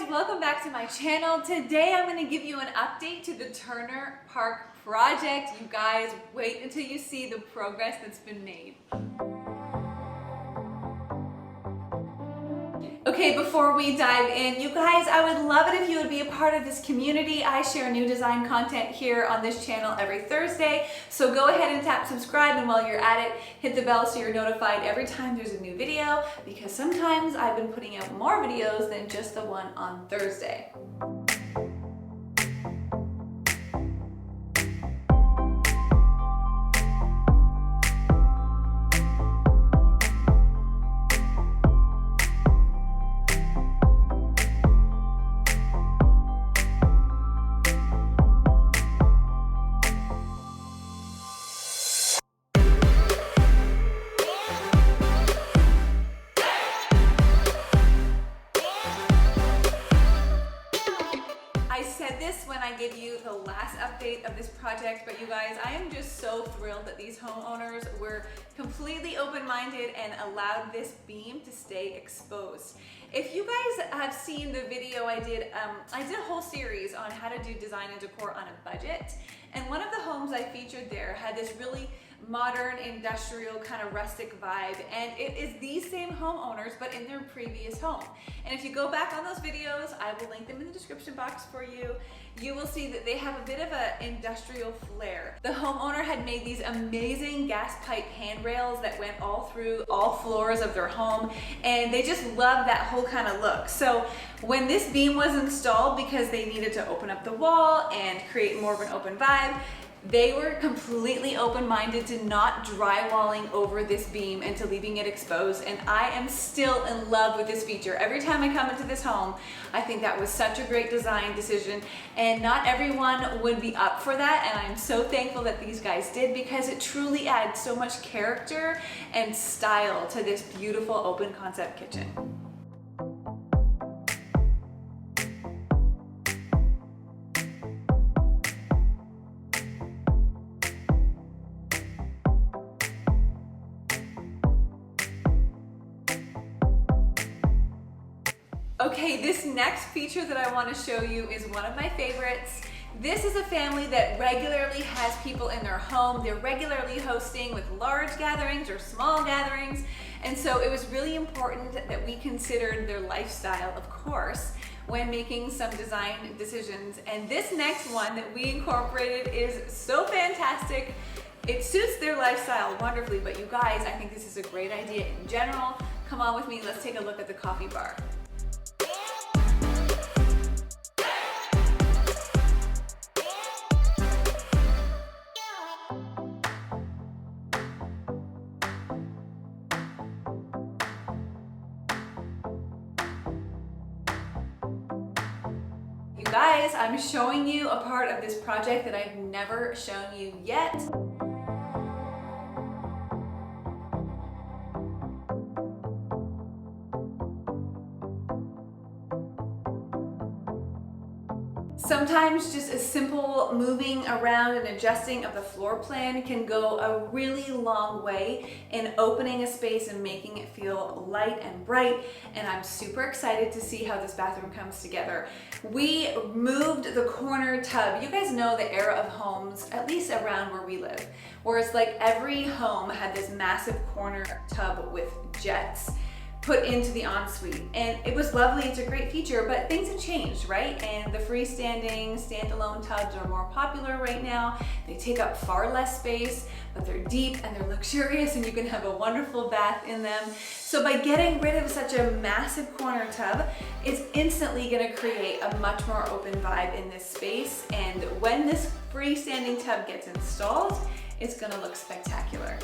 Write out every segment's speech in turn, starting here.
welcome back to my channel. Today I'm going to give you an update to the Turner Park project. You guys, wait until you see the progress that's been made. Okay, before we dive in, you guys, I would love it if you would be a part of this community. I share new design content here on this channel every Thursday, so go ahead and tap subscribe, and while you're at it, hit the bell so you're notified every time there's a new video, because sometimes I've been putting out more videos than just the one on Thursday. I said this when I gave you the last update of this project, but you guys, I am just so thrilled that these homeowners were completely open-minded and allowed this beam to stay exposed. If you guys have seen the video I did a whole series on how to do design and decor on a budget, and one of the homes I featured there had this really modern, industrial, kind of rustic vibe, and it is these same homeowners but in their previous home. And if you go back on those videos, I will link them in the description box for you. You will see that they have a bit of an industrial flair. The homeowner had made these amazing gas pipe handrails that went all through all floors of their home, and they just love that whole kind of look. So when this beam was installed, because they needed to open up the wall and create more of an open vibe, they were completely open-minded to not drywalling over this beam and to leaving it exposed, and I am still in love with this feature. Every time I come into this home, I think that was such a great design decision, and not everyone would be up for that, and I'm so thankful that these guys did, because it truly adds so much character and style to this beautiful open concept kitchen. Okay, this next feature that I want to show you is one of my favorites. This is a family that regularly has people in their home. They're regularly hosting with large gatherings or small gatherings, and so it was really important that we considered their lifestyle, of course, when making some design decisions. And this next one that we incorporated is so fantastic. It suits their lifestyle wonderfully, but you guys, I think this is a great idea in general. Come on with me, let's take a look at the coffee bar. You guys, I'm showing you a part of this project that I've never shown you yet. Sometimes just a simple moving around and adjusting of the floor plan can go a really long way in opening a space and making it feel light and bright, and I'm super excited to see how this bathroom comes together. We moved the corner tub. You guys know the era of homes, at least around where we live, where it's like every home had this massive corner tub with jets put into the ensuite, and it was lovely. It's a great feature, but things have changed, right? And the freestanding, standalone tubs are more popular right now. They take up far less space, but they're deep and they're luxurious, and you can have a wonderful bath in them. So by getting rid of such a massive corner tub, it's instantly gonna create a much more open vibe in this space, and when this freestanding tub gets installed, it's gonna look spectacular.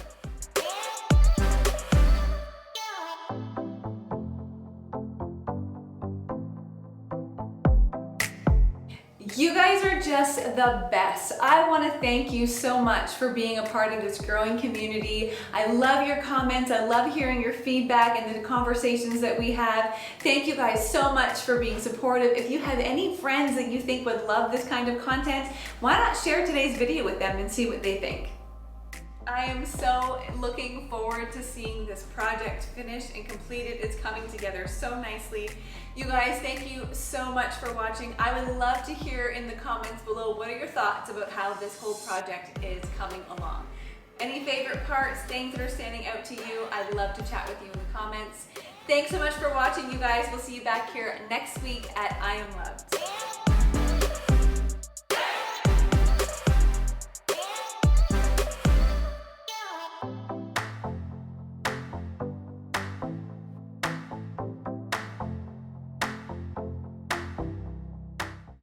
You guys are just the best. I want to thank you so much for being a part of this growing community. I love your comments. I love hearing your feedback and the conversations that we have. Thank you guys so much for being supportive. If you have any friends that you think would love this kind of content, why not share today's video with them and see what they think? I am so looking forward to seeing this project finished and completed. It's coming together so nicely. You guys, thank you so much for watching. I would love to hear in the comments below, what are your thoughts about how this whole project is coming along? Any favorite parts, things that are standing out to you? I'd love to chat with you in the comments. Thanks so much for watching, you guys. We'll see you back here next week at I Am Loved.